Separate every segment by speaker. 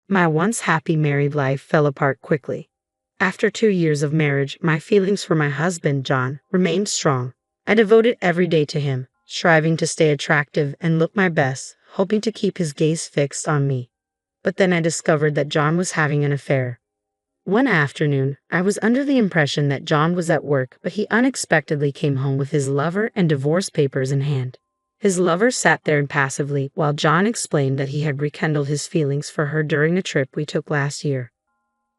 Speaker 1: My once happy married life fell apart quickly. After 2 years of marriage, my feelings for my husband, John, remained strong. I devoted every day to him, striving to stay attractive and look my best, hoping to keep his gaze fixed on me. But then I discovered that John was having an affair. One afternoon, I was under the impression that John was at work, but he unexpectedly came home with his lover and divorce papers in hand. His lover sat there impassively while John explained that he had rekindled his feelings for her during a trip we took last year.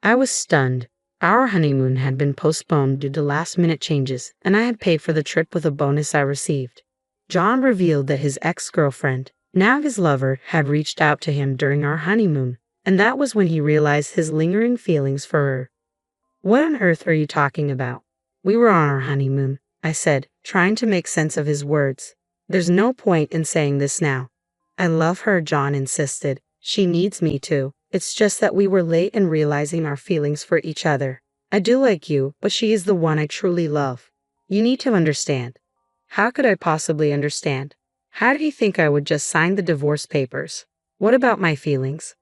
Speaker 1: I was stunned. Our honeymoon had been postponed due to last-minute changes, and I had paid for the trip with a bonus I received. John revealed that his ex-girlfriend, now his lover, had reached out to him during our honeymoon, and that was when he realized his lingering feelings for her. "What on earth are you talking about? We were on our honeymoon," I said, trying to make sense of his words. "There's no point in saying this now." "I love her," John insisted. "She needs me too. It's just that we were late in realizing our feelings for each other. I do like you, but she is the one I truly love. You need to understand." How could I possibly understand? How did he think I would just sign the divorce papers? What about my feelings?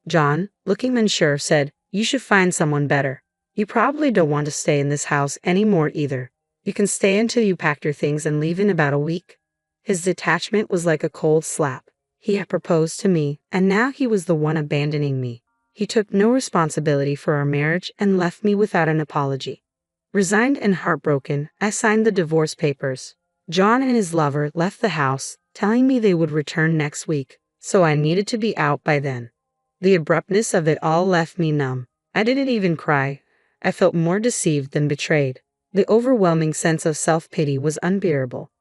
Speaker 1: John, looking unsure, said, "You should find someone better. You probably don't want to stay in this house anymore either. You can stay until you pack your things and leave in about a week." His detachment was like a cold slap. He had proposed to me, and now he was the one abandoning me. He took no responsibility for our marriage and left me without an apology. Resigned and heartbroken, I signed the divorce papers. John and his lover left the house, telling me they would return next week, so I needed to be out by then. The abruptness of it all left me numb. I didn't even cry. I felt more deceived than betrayed. The overwhelming sense of self-pity was unbearable.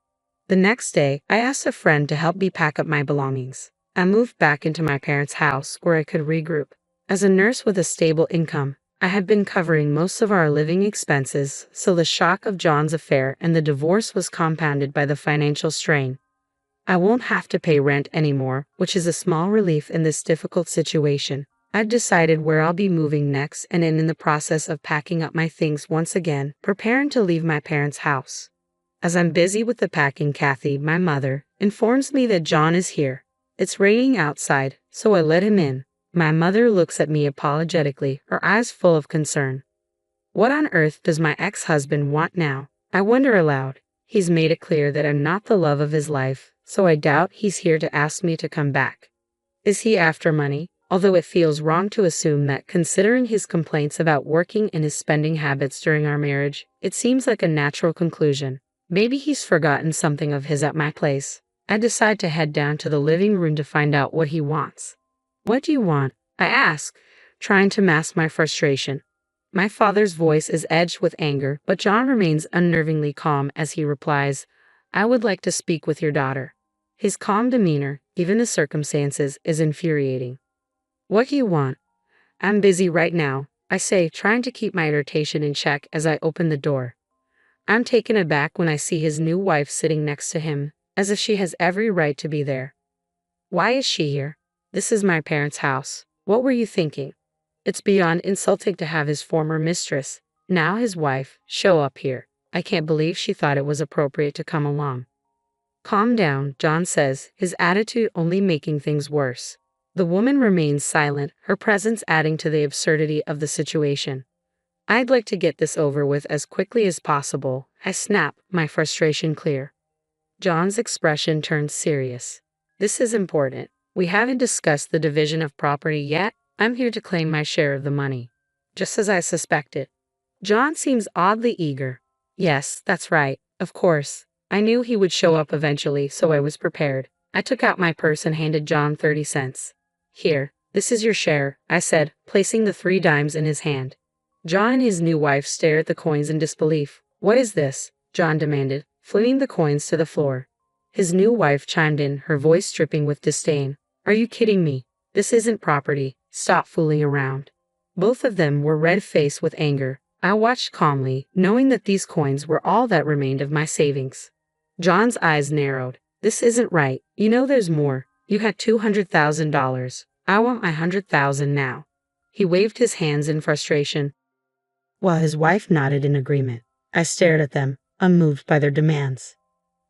Speaker 1: The next day, I asked a friend to help me pack up my belongings. I moved back into my parents' house where I could regroup. As a nurse with a stable income, I had been covering most of our living expenses, so the shock of John's affair and the divorce was compounded by the financial strain. I won't have to pay rent anymore, which is a small relief in this difficult situation. I've decided where I'll be moving next and am in the process of packing up my things once again, preparing to leave my parents' house. As I'm busy with the packing, Kathy, my mother, informs me that John is here. It's raining outside, so I let him in. My mother looks at me apologetically, her eyes full of concern. What on earth does my ex-husband want now? I wonder aloud. He's made it clear that I'm not the love of his life, so I doubt he's here to ask me to come back. Is he after money? Although it feels wrong to assume that, considering his complaints about working and his spending habits during our marriage, it seems like a natural conclusion. Maybe he's forgotten something of his at my place. I decide to head down to the living room to find out what he wants. "What do you want?" I ask, trying to mask my frustration. My father's voice is edged with anger, but John remains unnervingly calm as he replies, "I would like to speak with your daughter." His calm demeanor, given the circumstances, is infuriating. "What do you want?" "I'm busy right now," I say, trying to keep my irritation in check as I open the door. I'm taken aback when I see his new wife sitting next to him, as if she has every right to be there. "Why is she here? This is my parents' house. What were you thinking?" It's beyond insulting to have his former mistress, now his wife, show up here. I can't believe she thought it was appropriate to come along. "Calm down," John says, his attitude only making things worse. The woman remains silent, her presence adding to the absurdity of the situation. "I'd like to get this over with as quickly as possible," I snap, my frustration clear. John's expression turns serious. "This is important. We haven't discussed the division of property yet. I'm here to claim my share of the money." Just as I suspected. John seems oddly eager. "Yes, that's right. Of course. I knew he would show up eventually, so I was prepared." I took out my purse and handed John 30 cents. "Here, this is your share," I said, placing the 3 dimes in his hand. John and his new wife stare at the coins in disbelief. "What is this?" John demanded, flinging the coins to the floor. His new wife chimed in, her voice dripping with disdain. "Are you kidding me? This isn't property. Stop fooling around." Both of them were red-faced with anger. I watched calmly, knowing that these coins were all that remained of my savings. John's eyes narrowed. "This isn't right. You know there's more. You had $200,000. I want my $100,000 now." He waved his hands in frustration, while his wife nodded in agreement. I stared at them, unmoved by their demands.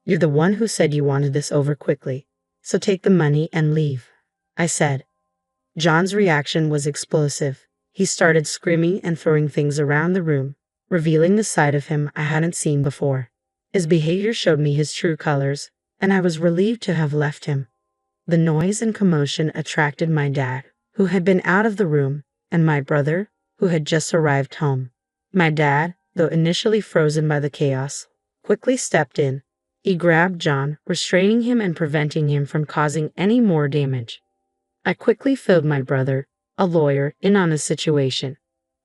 Speaker 1: "You're the one who said you wanted this over quickly, so take the money and leave," I said. John's reaction was explosive. He started screaming and throwing things around the room, revealing the side of him I hadn't seen before. His behavior showed me his true colors, and I was relieved to have left him. The noise and commotion attracted my dad, who had been out of the room, and my brother, who had just arrived home. My dad, though initially frozen by the chaos, quickly stepped in. He grabbed John, restraining him and preventing him from causing any more damage. I quickly filled my brother, a lawyer, in on the situation.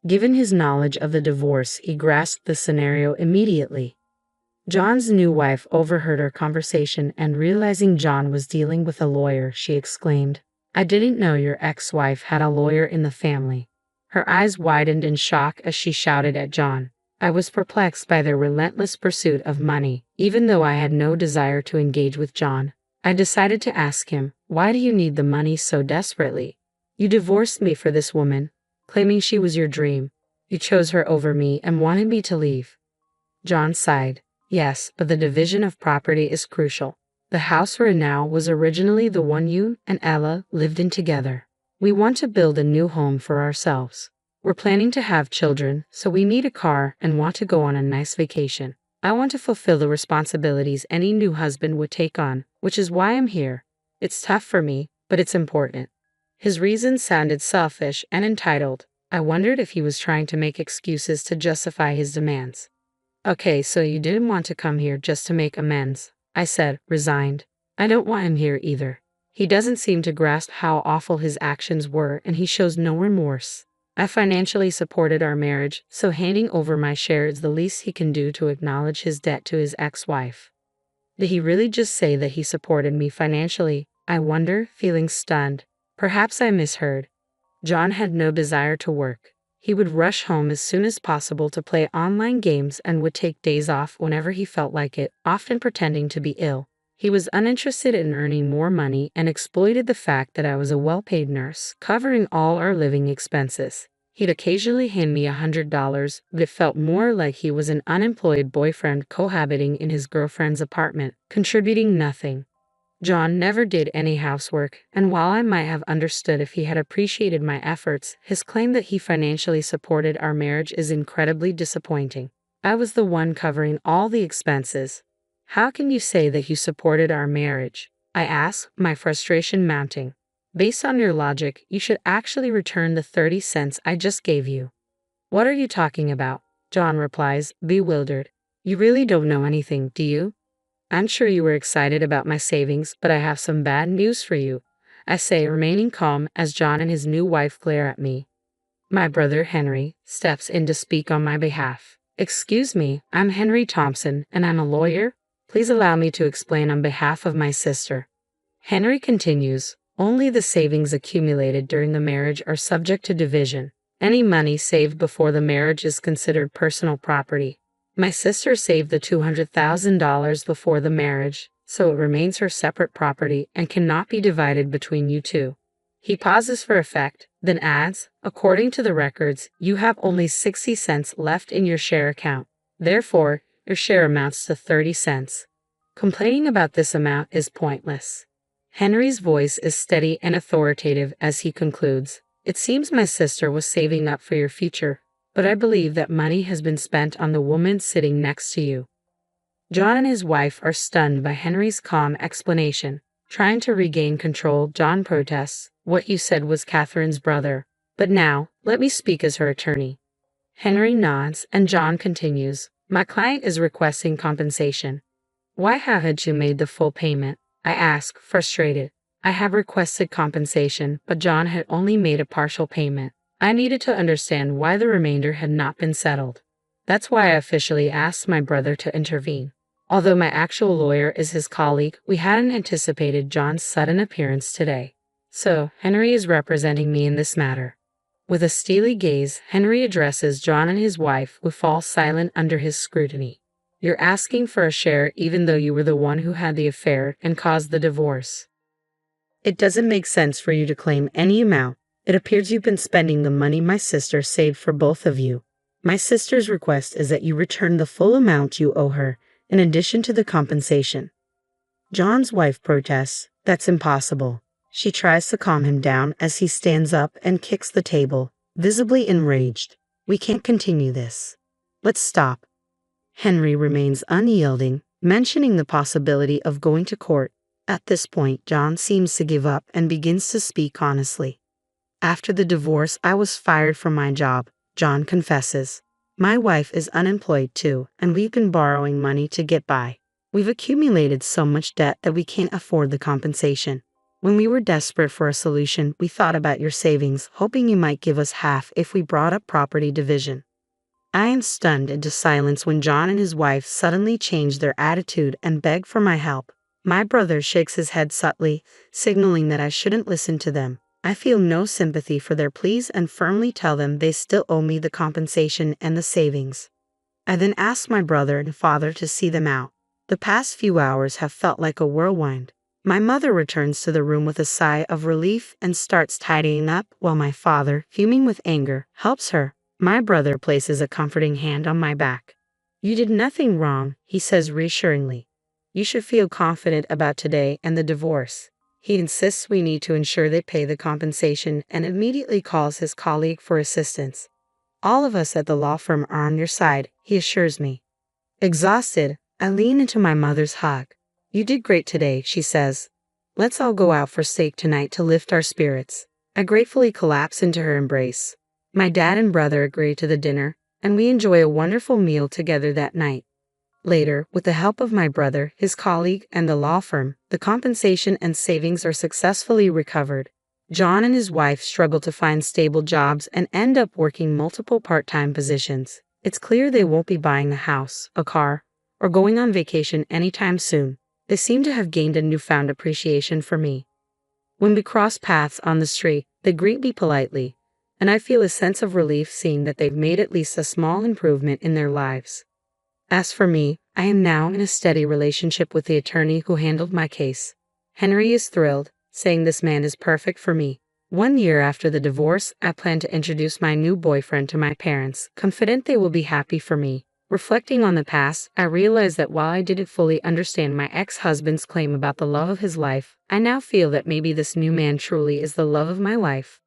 Speaker 1: Given his knowledge of the divorce, he grasped the scenario immediately. John's new wife overheard our conversation and realizing John was dealing with a lawyer, she exclaimed, "I didn't know your ex-wife had a lawyer in the family." Her eyes widened in shock as she shouted at John. I was perplexed by their relentless pursuit of money. Even though I had no desire to engage with John, I decided to ask him, "Why do you need the money so desperately? You divorced me for this woman, claiming she was your dream. You chose her over me and wanted me to leave." John sighed. "Yes, but the division of property is crucial. The house we're in now was originally the one you and Ella lived in together. We want to build a new home for ourselves. We're planning to have children, so we need a car and want to go on a nice vacation. I want to fulfill the responsibilities any new husband would take on, which is why I'm here. It's tough for me, but it's important." His reasons sounded selfish and entitled. I wondered if he was trying to make excuses to justify his demands. "Okay, so you didn't want to come here just to make amends," I said, resigned. "I don't want him here either. He doesn't seem to grasp how awful his actions were, and he shows no remorse. I financially supported our marriage, so handing over my share is the least he can do to acknowledge his debt to his ex-wife." Did he really just say that he supported me financially? I wonder, feeling stunned. Perhaps I misheard. John had no desire to work. He would rush home as soon as possible to play online games and would take days off whenever he felt like it, often pretending to be ill. He was uninterested in earning more money and exploited the fact that I was a well-paid nurse, covering all our living expenses. He'd occasionally hand me $100, but it felt more like he was an unemployed boyfriend cohabiting in his girlfriend's apartment, contributing nothing. John never did any housework, and while I might have understood if he had appreciated my efforts, his claim that he financially supported our marriage is incredibly disappointing. I was the one covering all the expenses. "How can you say that you supported our marriage?" I asked, my frustration mounting. "Based on your logic, you should actually return the 30 cents I just gave you." "What are you talking about?" John replies, bewildered. "You really don't know anything, do you? I'm sure you were excited about my savings, but I have some bad news for you," I say, remaining calm as John and his new wife glare at me. My brother Henry steps in to speak on my behalf. "Excuse me, I'm Henry Thompson, and I'm a lawyer. Please allow me to explain on behalf of my sister." Henry continues, "Only the savings accumulated during the marriage are subject to division. Any money saved before the marriage is considered personal property. My sister saved the $200,000 before the marriage, so it remains her separate property and cannot be divided between you two." He pauses for effect, then adds, "According to the records, you have only 60 cents left in your share account. Therefore, your share amounts to 30 cents. Complaining about this amount is pointless." Henry's voice is steady and authoritative as he concludes, "It seems my sister was saving up for your future, but I believe that money has been spent on the woman sitting next to you." John and his wife are stunned by Henry's calm explanation. Trying to regain control, John protests, "What you said was Catherine's brother. But now, let me speak as her attorney." Henry nods, and John continues, "My client is requesting compensation." "Why haven't you made the full payment?" I ask, frustrated. I have requested compensation, but John had only made a partial payment. I needed to understand why the remainder had not been settled. That's why I officially asked my brother to intervene. Although my actual lawyer is his colleague, we hadn't anticipated John's sudden appearance today. So, Henry is representing me in this matter. With a steely gaze, Henry addresses John and his wife, who fall silent under his scrutiny. "You're asking for a share even though you were the one who had the affair and caused the divorce. It doesn't make sense for you to claim any amount. It appears you've been spending the money my sister saved for both of you. My sister's request is that you return the full amount you owe her, in addition to the compensation." John's wife protests, "That's impossible. She tries to calm him down as he stands up and kicks the table, visibly enraged. We can't continue this. Let's stop. Henry remains unyielding, mentioning the possibility of going to court. At this point, John seems to give up and begins to speak honestly. After the divorce, I was fired from my job, John confesses. My wife is unemployed too, and we've been borrowing money to get by. We've accumulated so much debt that we can't afford the compensation. When we were desperate for a solution, we thought about your savings, hoping you might give us half if we brought up property division. I am stunned into silence when John and his wife suddenly change their attitude and beg for my help. My brother shakes his head subtly, signaling that I shouldn't listen to them. I feel no sympathy for their pleas and firmly tell them they still owe me the compensation and the savings. I then ask my brother and father to see them out. The past few hours have felt like a whirlwind. My mother returns to the room with a sigh of relief and starts tidying up while my father, fuming with anger, helps her. My brother places a comforting hand on my back. You did nothing wrong, he says reassuringly. You should feel confident about today and the divorce. He insists we need to ensure they pay the compensation and immediately calls his colleague for assistance. All of us at the law firm are on your side, he assures me. Exhausted, I lean into my mother's hug. You did great today, she says. Let's all go out for steak tonight to lift our spirits. I gratefully collapse into her embrace. My dad and brother agree to the dinner, and we enjoy a wonderful meal together that night. Later, with the help of my brother, his colleague, and the law firm, the compensation and savings are successfully recovered. John and his wife struggle to find stable jobs and end up working multiple part-time positions. It's clear they won't be buying a house, a car, or going on vacation anytime soon. They seem to have gained a newfound appreciation for me. When we cross paths on the street, they greet me politely, and I feel a sense of relief seeing that they've made at least a small improvement in their lives. As for me, I am now in a steady relationship with the attorney who handled my case. Henry is thrilled, saying this man is perfect for me. 1 year after the divorce, I plan to introduce my new boyfriend to my parents, confident they will be happy for me. Reflecting on the past, I realize that while I didn't fully understand my ex-husband's claim about the love of his life, I now feel that maybe this new man truly is the love of my life.